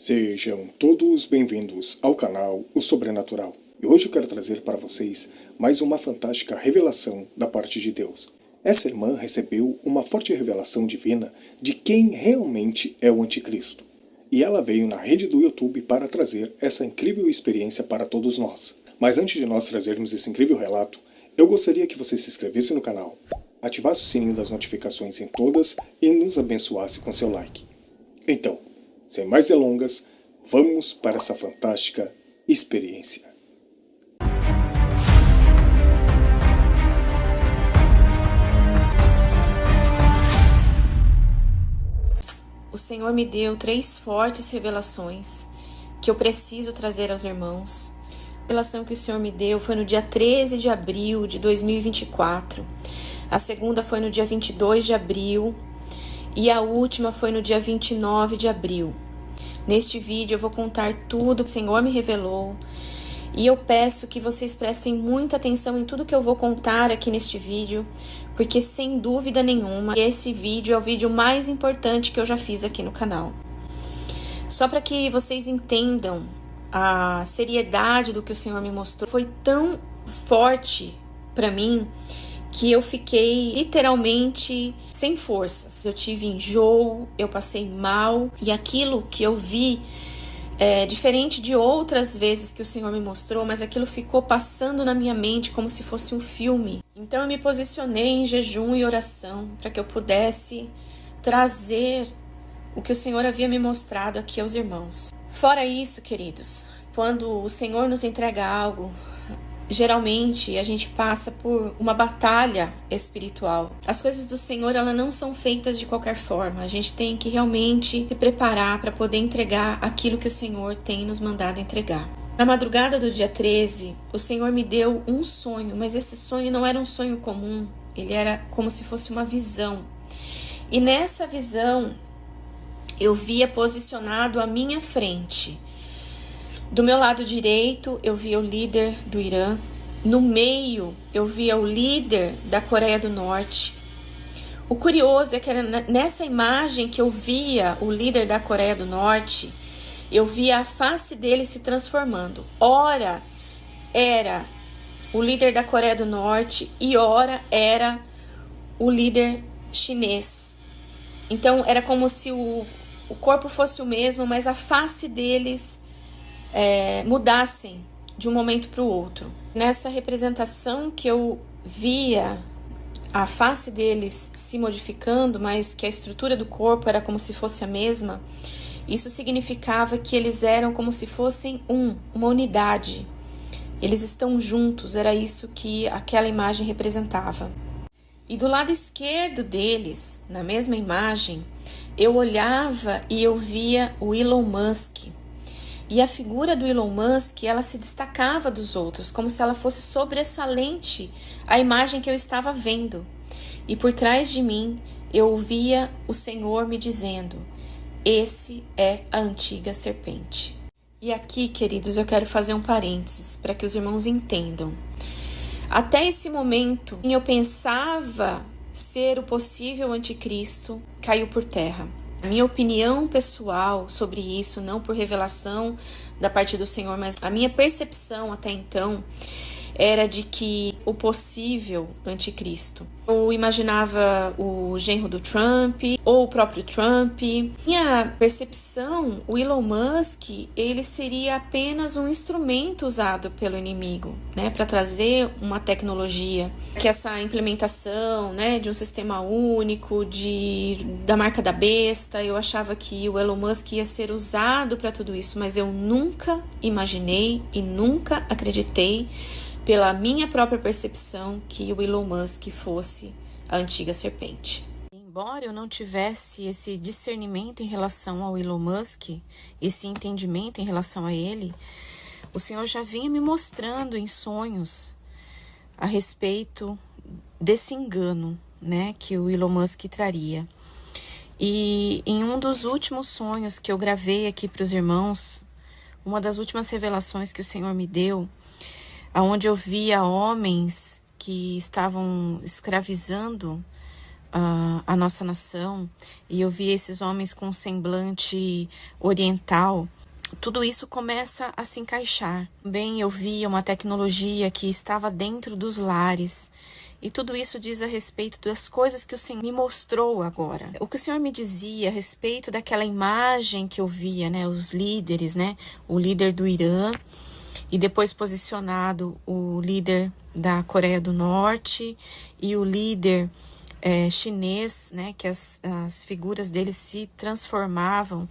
Sejam todos bem-vindos ao canal O Sobrenatural. E hoje eu quero trazer para vocês mais uma fantástica revelação da parte de Deus. Essa irmã recebeu uma forte revelação divina de quem realmente é o Anticristo. E ela veio na rede do YouTube para trazer essa incrível experiência para todos nós. Mas antes de nós trazermos esse incrível relato, eu gostaria que você se inscrevesse no canal, ativasse o sininho das notificações em todas e nos abençoasse com seu like. Então, sem mais delongas, vamos para essa fantástica experiência. O Senhor me deu 3 fortes revelações que eu preciso trazer aos irmãos. A revelação que o Senhor me deu foi no dia 13 de abril de 2024. A segunda foi no dia 22 de abril. E a última foi no dia 29 de abril. Neste vídeo eu vou contar tudo que o Senhor me revelou. E eu peço que vocês prestem muita atenção em tudo que eu vou contar aqui neste vídeo, porque sem dúvida nenhuma, esse vídeo é o vídeo mais importante que eu já fiz aqui no canal. Só para que vocês entendam a seriedade do que o Senhor me mostrou, foi tão forte para mim que eu fiquei literalmente sem forças. Eu tive enjoo, eu passei mal, e aquilo que eu vi diferente de outras vezes que o Senhor me mostrou, mas aquilo ficou passando na minha mente como se fosse um filme. Então eu me posicionei em jejum e oração para que eu pudesse trazer o que o Senhor havia me mostrado aqui aos irmãos. Fora isso, queridos, quando o Senhor nos entrega algo, geralmente a gente passa por uma batalha espiritual. As coisas do Senhor, elas não são feitas de qualquer forma. A gente tem que realmente se preparar para poder entregar aquilo que o Senhor tem nos mandado entregar. Na madrugada do dia 13, o Senhor me deu um sonho, mas esse sonho não era um sonho comum. Ele era como se fosse uma visão. E nessa visão, eu via posicionado à minha frente. Do meu lado direito, eu via o líder do Irã. No meio, eu via o líder da Coreia do Norte. O curioso é que era nessa imagem que eu via o líder da Coreia do Norte, eu via a face dele se transformando. Ora era o líder da Coreia do Norte e ora era o líder chinês. Então era como se o corpo fosse o mesmo, mas a face deles mudassem de um momento para o outro. Nessa representação que eu via a face deles se modificando, mas que a estrutura do corpo era como se fosse a mesma, isso significava que eles eram como se fossem uma unidade. Eles estão juntos, era isso que aquela imagem representava. E do lado esquerdo deles, na mesma imagem, eu olhava e eu via o Elon Musk. E a figura do Elon Musk, ela se destacava dos outros, como se ela fosse sobressalente à imagem que eu estava vendo. E por trás de mim, eu ouvia o Senhor me dizendo: esse é a antiga serpente. E aqui, queridos, eu quero fazer um parênteses para que os irmãos entendam. Até esse momento, eu pensava ser o possível anticristo, caiu por terra. A minha opinião pessoal sobre isso, não por revelação da parte do Senhor, mas a minha percepção até então era de que o possível anticristo. Eu imaginava o genro do Trump ou o próprio Trump. Minha percepção, o Elon Musk, ele seria apenas um instrumento usado pelo inimigo, né, para trazer uma tecnologia, que essa implementação, né, de um sistema único, da marca da besta, eu achava que o Elon Musk ia ser usado para tudo isso, mas eu nunca imaginei e nunca acreditei, pela minha própria percepção, que o Elon Musk fosse a antiga serpente. Embora eu não tivesse esse discernimento em relação ao Elon Musk, esse entendimento em relação a ele, o Senhor já vinha me mostrando em sonhos a respeito desse engano, né, que o Elon Musk traria. E em um dos últimos sonhos que eu gravei aqui para os irmãos, uma das últimas revelações que o Senhor me deu, onde eu via homens que estavam escravizando a nossa nação, e eu vi esses homens com um semblante oriental, tudo isso começa a se encaixar. Também eu via uma tecnologia que estava dentro dos lares, e tudo isso diz a respeito das coisas que o Senhor me mostrou agora. O que o Senhor me dizia a respeito daquela imagem que eu via, né, os líderes, né, o líder do Irã, e depois posicionado o líder da Coreia do Norte e o líder chinês, né, que as figuras deles se transformavam,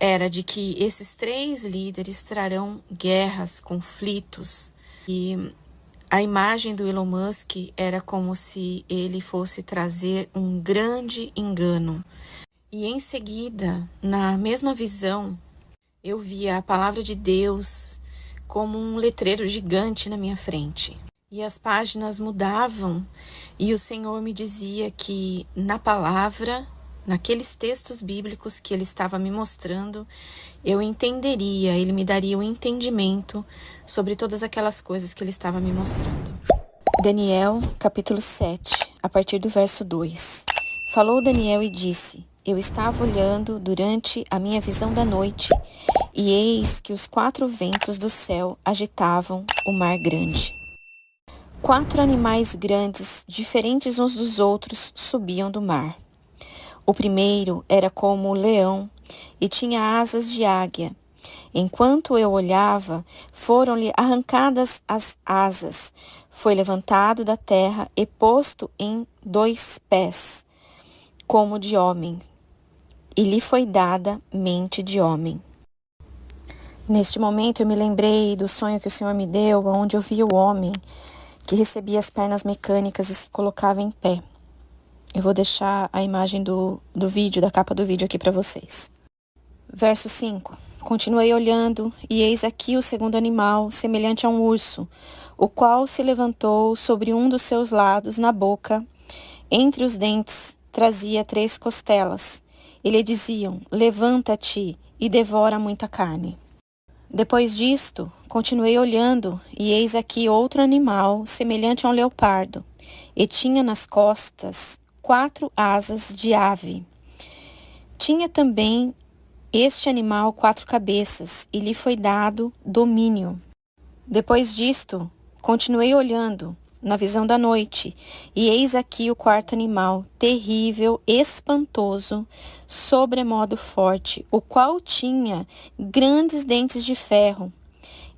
era de que esses 3 líderes trarão guerras, conflitos. E a imagem do Elon Musk era como se ele fosse trazer um grande engano. E em seguida, na mesma visão, eu via a palavra de Deus como um letreiro gigante na minha frente. E as páginas mudavam, e o Senhor me dizia que na palavra, naqueles textos bíblicos que Ele estava me mostrando, eu entenderia, Ele me daria o entendimento sobre todas aquelas coisas que Ele estava me mostrando. Daniel, capítulo 7, a partir do verso 2. Falou Daniel e disse: Eu estava olhando durante a minha visão da noite, e eis que os 4 ventos do céu agitavam o mar grande. 4 animais grandes, diferentes uns dos outros, subiam do mar. O primeiro era como o leão e tinha asas de águia. Enquanto eu olhava, foram-lhe arrancadas as asas. Foi levantado da terra e posto em 2 pés, como de homem, e lhe foi dada mente de homem. Neste momento eu me lembrei do sonho que o Senhor me deu, onde eu vi o homem que recebia as pernas mecânicas e se colocava em pé. Eu vou deixar a imagem do vídeo, da capa do vídeo aqui para vocês. Verso 5. Continuei olhando, e eis aqui o segundo animal, semelhante a um urso, o qual se levantou sobre um dos seus lados na boca, entre os dentes trazia 3 costelas, e lhe diziam: Levanta-te e devora muita carne. Depois disto, continuei olhando, e eis aqui outro animal, semelhante a um leopardo, e tinha nas costas 4 asas de ave. Tinha também este animal 4 cabeças, e lhe foi dado domínio. Depois disto, continuei olhando, na visão da noite, e eis aqui o 4º animal, terrível, espantoso, sobremodo forte, o qual tinha grandes dentes de ferro.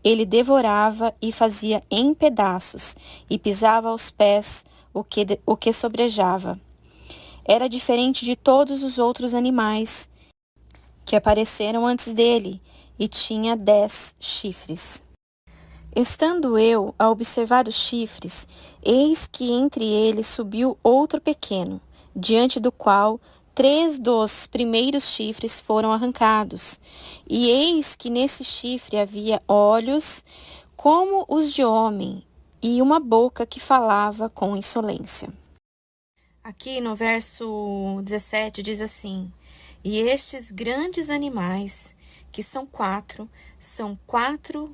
Ele devorava e fazia em pedaços, e pisava aos pés o que sobrejava. Era diferente de todos os outros animais que apareceram antes dele, e tinha 10 chifres. Estando eu a observar os chifres, eis que entre eles subiu outro pequeno, diante do qual 3 dos primeiros chifres foram arrancados. E eis que nesse chifre havia olhos como os de homem, e uma boca que falava com insolência. Aqui no verso 17 diz assim: E estes grandes animais, que são 4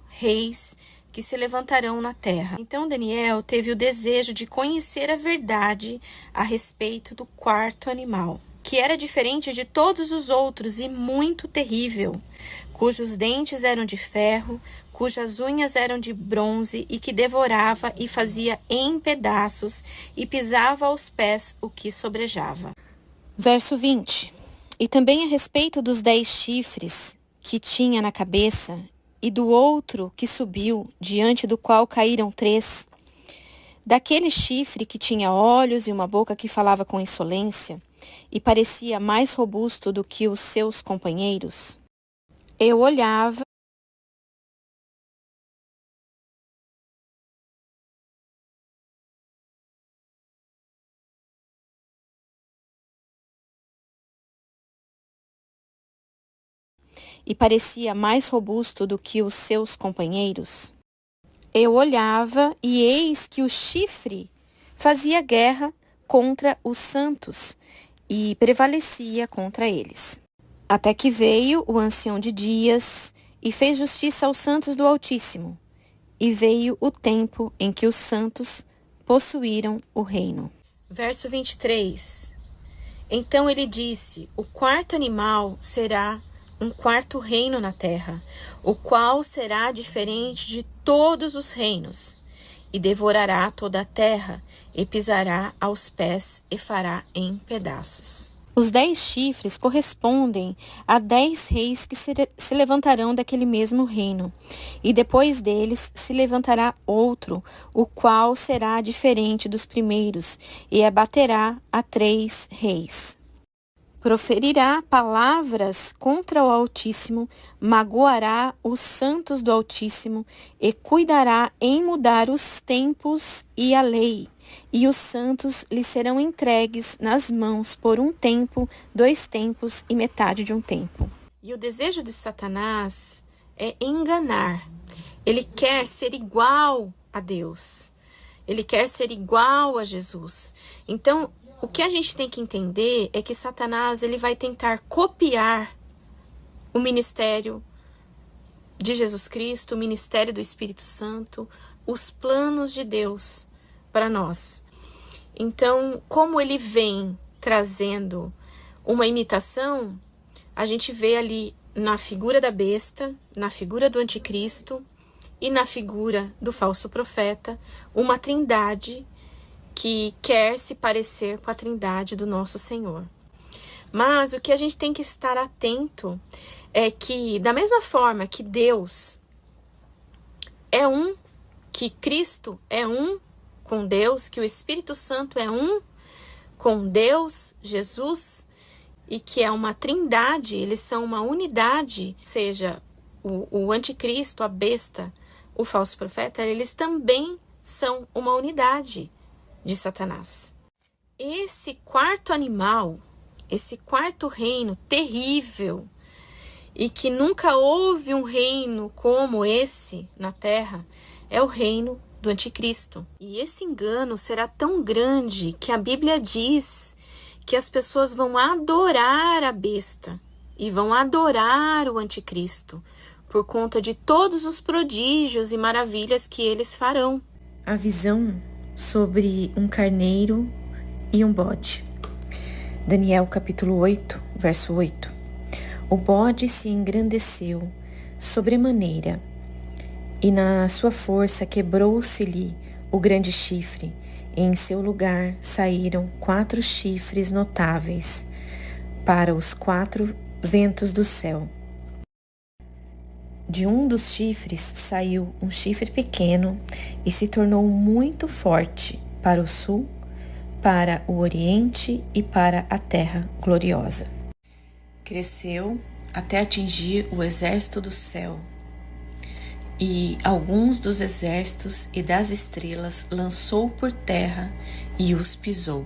reis que se levantarão na terra. Então Daniel teve o desejo de conhecer a verdade a respeito do 4º animal, que era diferente de todos os outros e muito terrível, cujos dentes eram de ferro, cujas unhas eram de bronze, e que devorava e fazia em pedaços, e pisava aos pés o que sobrejava. Verso 20. E também a respeito dos 10 chifres que tinha na cabeça, e do outro que subiu, diante do qual caíram 3, daquele chifre que tinha olhos e uma boca que falava com insolência, e parecia mais robusto do que os seus companheiros, eu olhava e parecia mais robusto do que os seus companheiros. Eu olhava, e eis que o chifre fazia guerra contra os santos e prevalecia contra eles. Até que veio o ancião de dias e fez justiça aos santos do Altíssimo, e veio o tempo em que os santos possuíram o reino. Verso 23. Então ele disse: o quarto animal será um quarto reino na terra, o qual será diferente de todos os reinos, e devorará toda a terra, e pisará aos pés, e fará em pedaços. Os 10 chifres correspondem a 10 reis que se levantarão daquele mesmo reino, e depois deles se levantará outro, o qual será diferente dos primeiros, e abaterá a 3 reis. Proferirá palavras contra o Altíssimo, magoará os santos do Altíssimo, e cuidará em mudar os tempos e a lei. E os santos lhe serão entregues nas mãos por 1 tempo, 2 tempos e metade de 1 tempo. E o desejo de Satanás é enganar. Ele quer ser igual a Deus. Ele quer ser igual a Jesus. Então, o que a gente tem que entender é que Satanás ele vai tentar copiar o ministério de Jesus Cristo, o ministério do Espírito Santo, os planos de Deus para nós. Então, como ele vem trazendo uma imitação, a gente vê ali na figura da besta, na figura do anticristo e na figura do falso profeta, uma trindade que quer se parecer com a trindade do nosso Senhor. Mas o que a gente tem que estar atento é que, da mesma forma que Deus é um, que Cristo é um com Deus, que o Espírito Santo é um com Deus, Jesus, e que é uma trindade, eles são uma unidade, seja o anticristo, a besta, o falso profeta, eles também são uma unidade de Satanás. Esse quarto animal, esse quarto reino terrível, e que nunca houve um reino como esse na terra, é o reino do anticristo. E esse engano será tão grande que a Bíblia diz que as pessoas vão adorar a besta e vão adorar o anticristo por conta de todos os prodígios e maravilhas que eles farão. A visão sobre um carneiro e um bode. Daniel capítulo 8, verso 8. O bode se engrandeceu sobremaneira, e na sua força quebrou-se-lhe o grande chifre, e em seu lugar saíram 4 chifres notáveis para os 4 ventos do céu. De um dos chifres saiu um chifre pequeno e se tornou muito forte para o sul, para o oriente e para a terra gloriosa. Cresceu até atingir o exército do céu, e alguns dos exércitos e das estrelas lançou por terra e os pisou.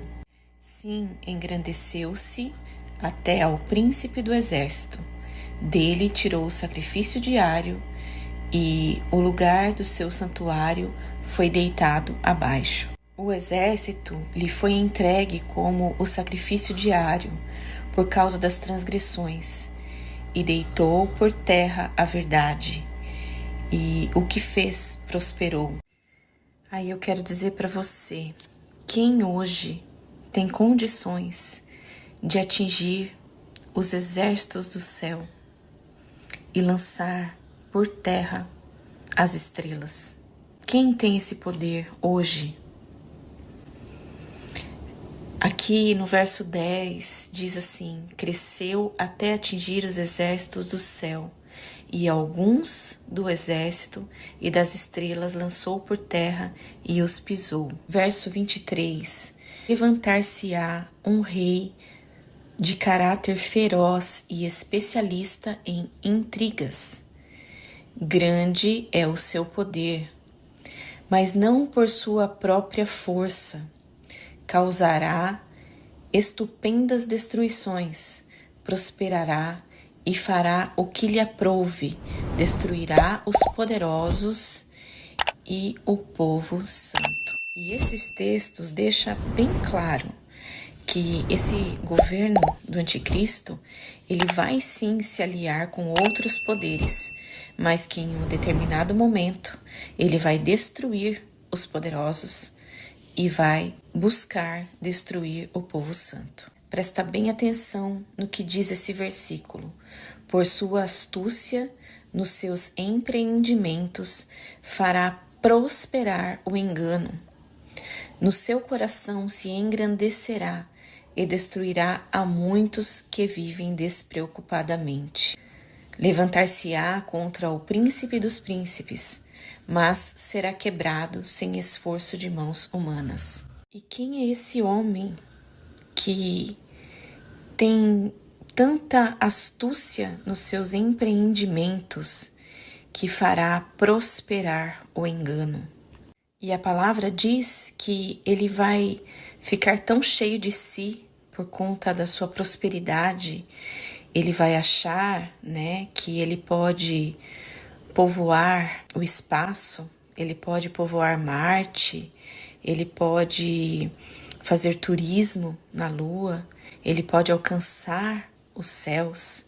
Sim, engrandeceu-se até ao príncipe do exército. Dele tirou o sacrifício diário, e o lugar do seu santuário foi deitado abaixo. O exército lhe foi entregue como o sacrifício diário por causa das transgressões, e deitou por terra a verdade, e o que fez prosperou. Aí eu quero dizer para você, quem hoje tem condições de atingir os exércitos do céu e lançar por terra as estrelas? Quem tem esse poder hoje? Aqui no verso 10 diz assim: cresceu até atingir os exércitos do céu, e alguns do exército e das estrelas lançou por terra e os pisou. Verso 23: levantar-se-á um rei de caráter feroz e especialista em intrigas. Grande é o seu poder, mas não por sua própria força. Causará estupendas destruições, prosperará e fará o que lhe aprouve, destruirá os poderosos e o povo santo. E esses textos deixam bem claro que esse governo do anticristo, ele vai sim se aliar com outros poderes, mas que em um determinado momento ele vai destruir os poderosos e vai buscar destruir o povo santo. Presta bem atenção no que diz esse versículo. Por sua astúcia, nos seus empreendimentos, fará prosperar o engano. No seu coração se engrandecerá e destruirá a muitos que vivem despreocupadamente. Levantar-se-á contra o príncipe dos príncipes, mas será quebrado sem esforço de mãos humanas. E quem é esse homem que tem tanta astúcia nos seus empreendimentos que fará prosperar o engano? E a palavra diz que ele vai ficar tão cheio de si por conta da sua prosperidade, ele vai achar, que ele pode povoar o espaço, ele pode povoar Marte, ele pode fazer turismo na Lua, ele pode alcançar os céus,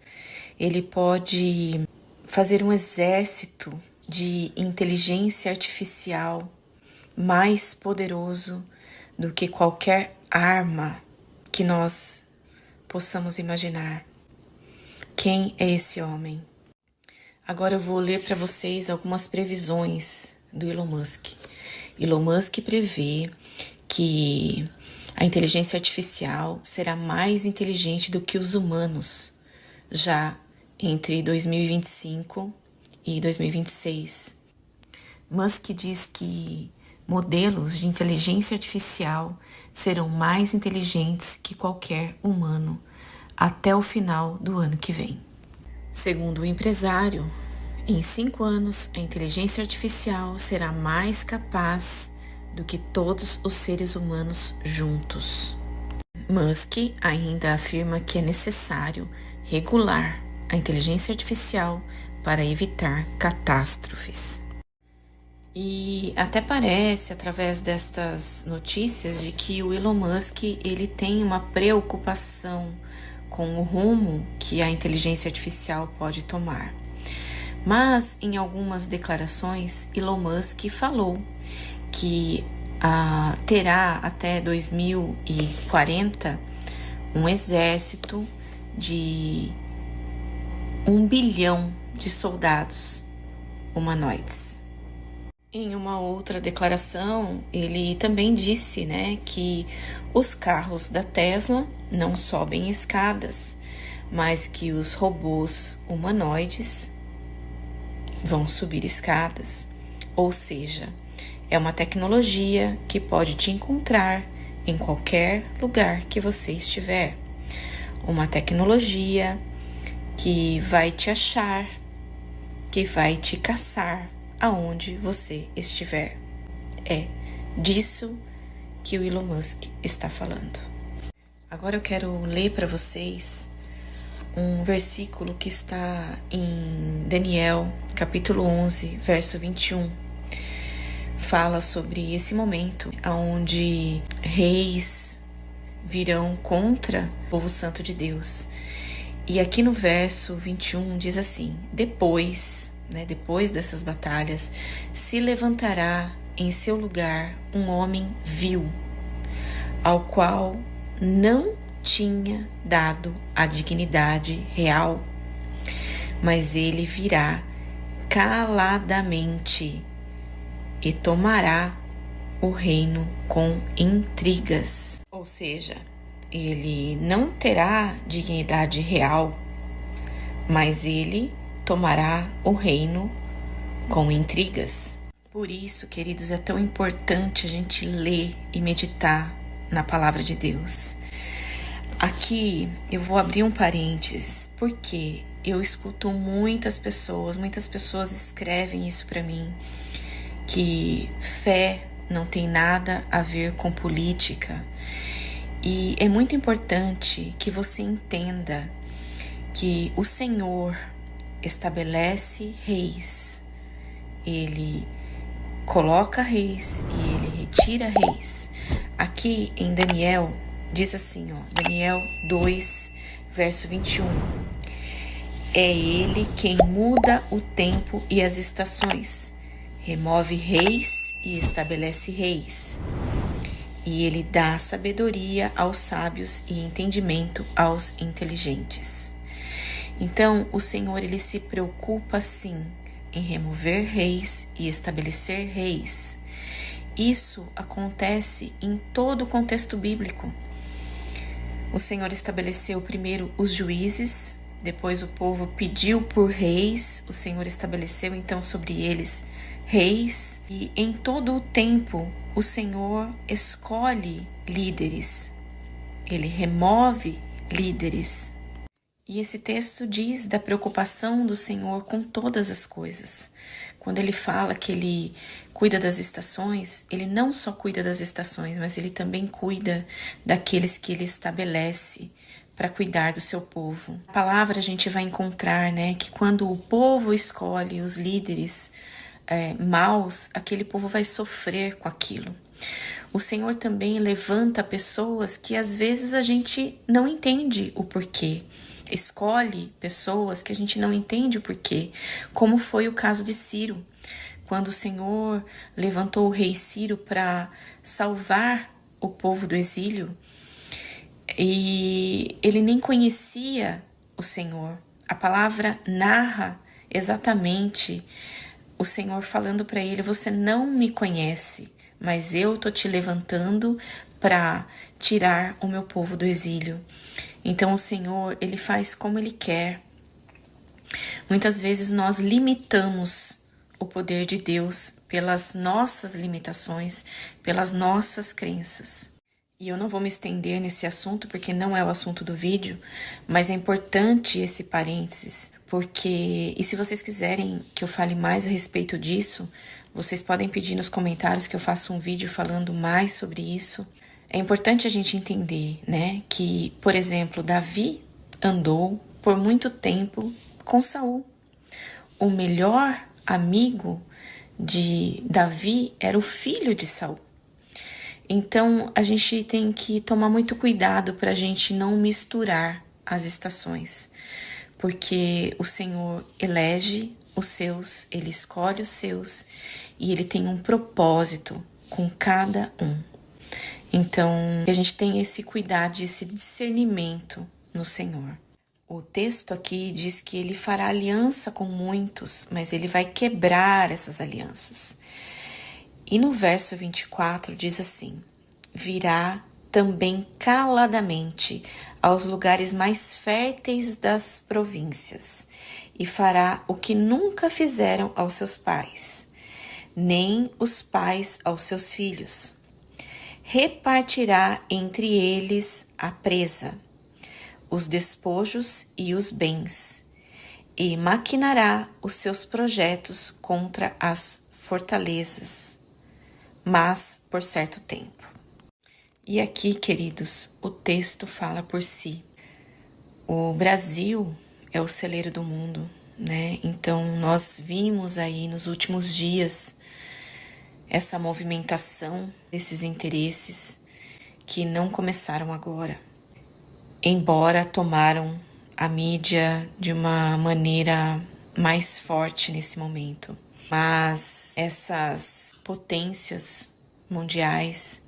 ele pode fazer um exército de inteligência artificial mais poderoso do que qualquer arma que nós possamos imaginar. Quem é esse homem? Agora eu vou ler para vocês algumas previsões do Elon Musk. Elon Musk prevê que a inteligência artificial será mais inteligente do que os humanos já entre 2025 e 2026. Musk diz que modelos de inteligência artificial serão mais inteligentes que qualquer humano até o final do ano que vem. Segundo o empresário, em 5 anos, a inteligência artificial será mais capaz do que todos os seres humanos juntos. Musk ainda afirma que é necessário regular a inteligência artificial para evitar catástrofes. E até parece, através destas notícias, de que o Elon Musk ele tem uma preocupação com o rumo que a inteligência artificial pode tomar. Mas, em algumas declarações, Elon Musk falou que terá até 2040 um exército de 1 bilhão de soldados humanoides. Em uma outra declaração, ele também disse, que os carros da Tesla não sobem escadas, mas que os robôs humanoides vão subir escadas. Ou seja, é uma tecnologia que pode te encontrar em qualquer lugar que você estiver. Uma tecnologia que vai te achar, que vai te caçar aonde você estiver. É disso que o Elon Musk está falando. Agora eu quero ler para vocês um versículo que está em Daniel, capítulo 11, verso 21. Fala sobre esse momento onde reis virão contra o povo santo de Deus. E aqui no verso 21 diz assim: depois dessas batalhas, se levantará em seu lugar um homem vil, ao qual não tinha dado a dignidade real, mas ele virá caladamente e tomará o reino com intrigas. Ou seja, ele não terá dignidade real, mas ele tomará o reino com intrigas. Por isso, queridos, é tão importante a gente ler e meditar na palavra de Deus. Aqui eu vou abrir um parênteses, porque eu escuto muitas pessoas escrevem isso para mim, que fé não tem nada a ver com política. E é muito importante que você entenda que o Senhor estabelece reis, ele coloca reis e ele retira reis. Aqui em Daniel diz assim, Daniel 2, verso 21. É ele quem muda o tempo e as estações, remove reis e estabelece reis. e ele dá sabedoria aos sábios e entendimento aos inteligentes. Então, o Senhor, ele se preocupa, sim, em remover reis e estabelecer reis. Isso acontece em todo o contexto bíblico. O Senhor estabeleceu primeiro os juízes, depois o povo pediu por reis, o Senhor estabeleceu então sobre eles reis, e em todo o tempo o Senhor escolhe líderes, ele remove líderes. E esse texto diz da preocupação do Senhor com todas as coisas. Quando ele fala que ele cuida das estações, ele não só cuida das estações, mas ele também cuida daqueles que ele estabelece para cuidar do seu povo. A palavra a gente vai encontrar, né, que quando o povo escolhe os líderes maus, aquele povo vai sofrer com aquilo. O Senhor também levanta pessoas que às vezes a gente não entende o porquê. Escolhe pessoas que a gente não entende o porquê, como foi o caso de Ciro, quando o Senhor levantou o rei Ciro para salvar o povo do exílio, e ele nem conhecia o Senhor. A palavra narra exatamente o Senhor falando para ele: você não me conhece, mas eu tô te levantando para tirar o meu povo do exílio. Então o Senhor, ele faz como ele quer. Muitas vezes nós limitamos o poder de Deus pelas nossas limitações, pelas nossas crenças. E eu não vou me estender nesse assunto porque não é o assunto do vídeo, mas é importante esse parênteses, porque, e se vocês quiserem que eu fale mais a respeito disso, vocês podem pedir nos comentários que eu faça um vídeo falando mais sobre isso. É importante a gente entender, né, que, por exemplo, Davi andou por muito tempo com Saul. O melhor amigo de Davi era o filho de Saul. Então, a gente tem que tomar muito cuidado para a gente não misturar as estações, porque o Senhor elege os seus, ele escolhe os seus e ele tem um propósito com cada um. Então, a gente tem esse cuidado, esse discernimento no Senhor. O texto aqui diz que ele fará aliança com muitos, mas ele vai quebrar essas alianças. E no verso 24 diz assim: virá também caladamente aos lugares mais férteis das províncias, e fará o que nunca fizeram aos seus pais, nem os pais aos seus filhos. Repartirá entre eles a presa, os despojos e os bens, e maquinará os seus projetos contra as fortalezas, mas por certo tempo. E aqui, queridos, o texto fala por si. O Brasil é o celeiro do mundo, né? Então, nós vimos aí nos últimos dias essa movimentação desses interesses que não começaram agora, embora tomaram a mídia de uma maneira mais forte nesse momento. Mas essas potências mundiais,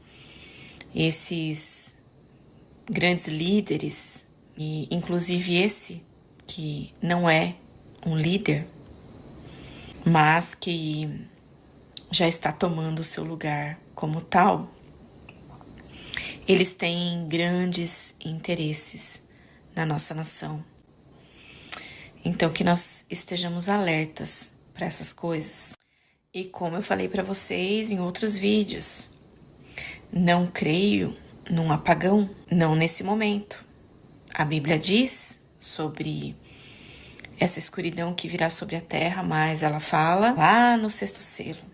esses grandes líderes, e inclusive esse que não é um líder, mas que já está tomando o seu lugar como tal, eles têm grandes interesses na nossa nação. Então, que nós estejamos alertas para essas coisas. E como eu falei para vocês em outros vídeos, não creio num apagão, não nesse momento. A Bíblia diz sobre essa escuridão que virá sobre a terra, mas ela fala lá no sexto selo.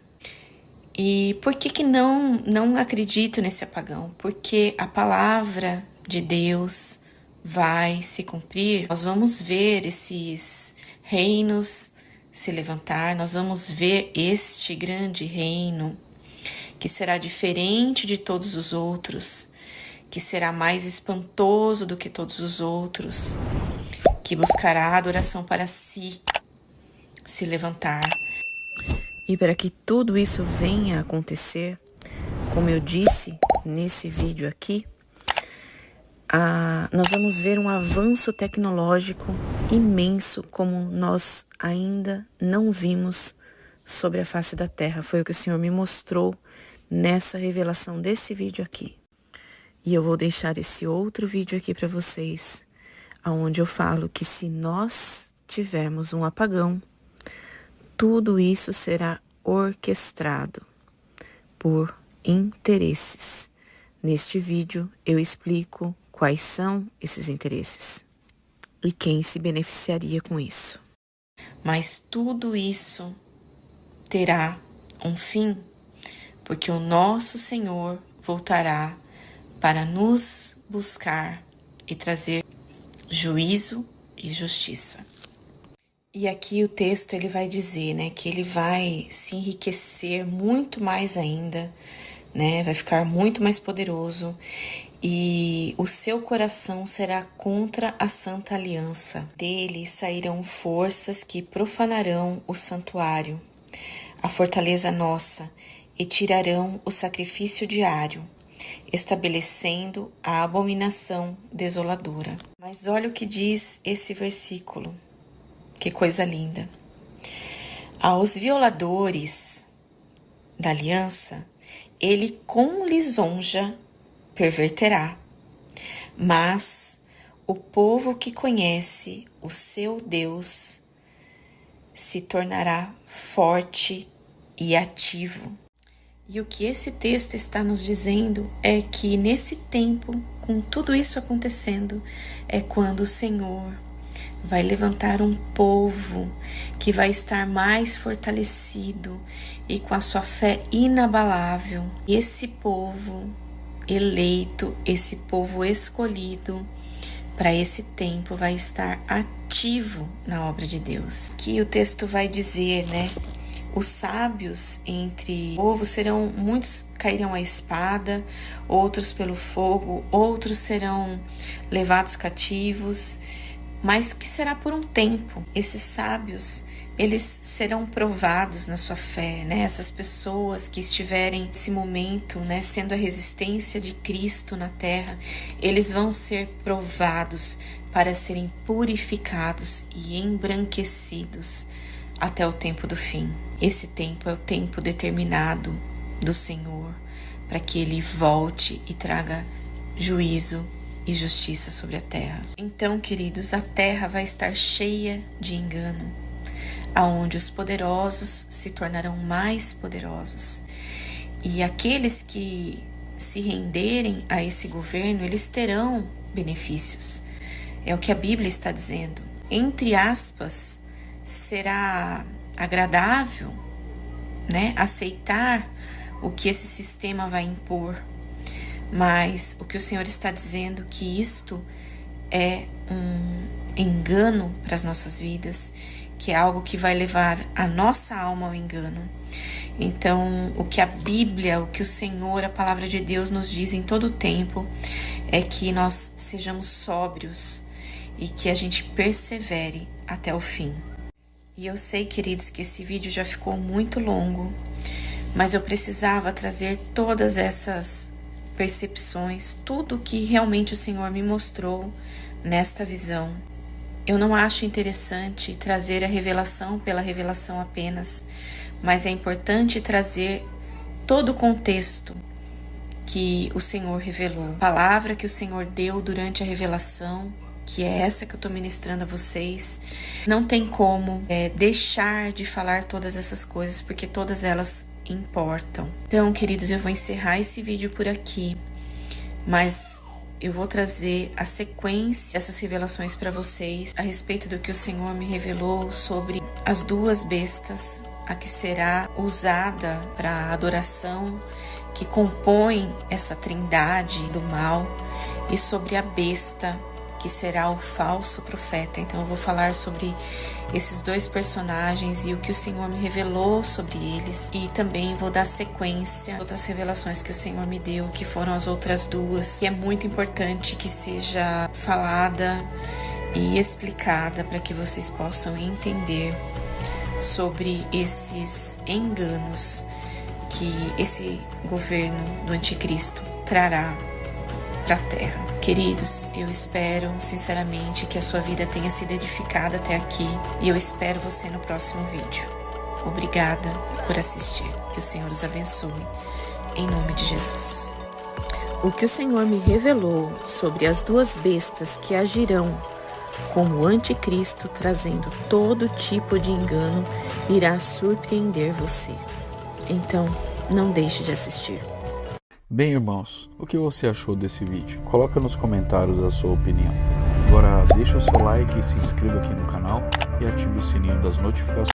E por que não acredito nesse apagão? Porque a palavra de Deus vai se cumprir. Nós vamos ver esses reinos se levantar, nós vamos ver este grande reino que será diferente de todos os outros, que será mais espantoso do que todos os outros, que buscará adoração para si se levantar. E para que tudo isso venha a acontecer, como eu disse nesse vídeo aqui, nós vamos ver um avanço tecnológico imenso como nós ainda não vimos sobre a face da Terra. Foi o que o Senhor me mostrou nessa revelação desse vídeo aqui. E eu vou deixar esse outro vídeo aqui para vocês, onde eu falo que se nós tivermos um apagão, tudo isso será orquestrado por interesses. Neste vídeo eu explico quais são esses interesses e quem se beneficiaria com isso. Mas tudo isso terá um fim, porque o nosso Senhor voltará para nos buscar e trazer juízo e justiça. E aqui o texto ele vai dizer, né, que ele vai se enriquecer muito mais ainda, né, vai ficar muito mais poderoso, e o seu coração será contra a santa aliança. Dele sairão forças que profanarão o santuário, a fortaleza nossa, e tirarão o sacrifício diário, estabelecendo a abominação desoladora. Mas olha o que diz esse versículo. Que coisa linda. Aos violadores da aliança, ele com lisonja perverterá. Mas o povo que conhece o seu Deus se tornará forte e ativo. E o que esse texto está nos dizendo é que nesse tempo, com tudo isso acontecendo, é quando o Senhor vai levantar um povo que vai estar mais fortalecido e com a sua fé inabalável. E esse povo eleito, esse povo escolhido para esse tempo vai estar ativo na obra de Deus. Que o texto vai dizer, né? Os sábios entre o povo serão, muitos cairão à espada, outros pelo fogo, outros serão levados cativos, mas que será por um tempo. Esses sábios, eles serão provados na sua fé, né? Essas pessoas que estiverem nesse momento, né, sendo a resistência de Cristo na terra, eles vão ser provados para serem purificados e embranquecidos até o tempo do fim. Esse tempo é o tempo determinado do Senhor para que Ele volte e traga juízo e justiça sobre a terra. Então, queridos, a terra vai estar cheia de engano, aonde os poderosos se tornarão mais poderosos. E aqueles que se renderem a esse governo, eles terão benefícios. É o que a Bíblia está dizendo. Entre aspas, será agradável, né, aceitar o que esse sistema vai impor. Mas o que o Senhor está dizendo que isto é um engano para as nossas vidas, que é algo que vai levar a nossa alma ao engano. Então, o que a Bíblia, o que o Senhor, a palavra de Deus nos diz em todo o tempo é que nós sejamos sóbrios e que a gente persevere até o fim. E eu sei, queridos, que esse vídeo já ficou muito longo, mas eu precisava trazer todas essas percepções, tudo que realmente o Senhor me mostrou nesta visão. Eu não acho interessante trazer a revelação pela revelação apenas, mas é importante trazer todo o contexto que o Senhor revelou, a palavra que o Senhor deu durante a revelação, que é essa que eu estou ministrando a vocês. Não tem como deixar de falar todas essas coisas, porque todas elas importam. Então, queridos, eu vou encerrar esse vídeo por aqui, mas eu vou trazer a sequência dessas revelações para vocês a respeito do que o Senhor me revelou sobre as duas bestas, a que será usada para adoração, que compõe essa trindade do mal, e sobre a besta, que será o falso profeta. Então eu vou falar sobre esses dois personagens e o que o Senhor me revelou sobre eles, e também vou dar sequência às outras revelações que o Senhor me deu, que foram as outras duas, que é muito importante que seja falada e explicada para que vocês possam entender sobre esses enganos que esse governo do anticristo trará para a terra. Queridos, eu espero sinceramente que a sua vida tenha sido edificada até aqui e eu espero você no próximo vídeo. Obrigada por assistir. Que o Senhor os abençoe. Em nome de Jesus. O que o Senhor me revelou sobre as duas bestas que agirão como o anticristo, trazendo todo tipo de engano, irá surpreender você. Então, não deixe de assistir. Bem, irmãos, o que você achou desse vídeo? Coloca nos comentários a sua opinião. Agora deixa o seu like, se inscreva aqui no canal e ative o sininho das notificações.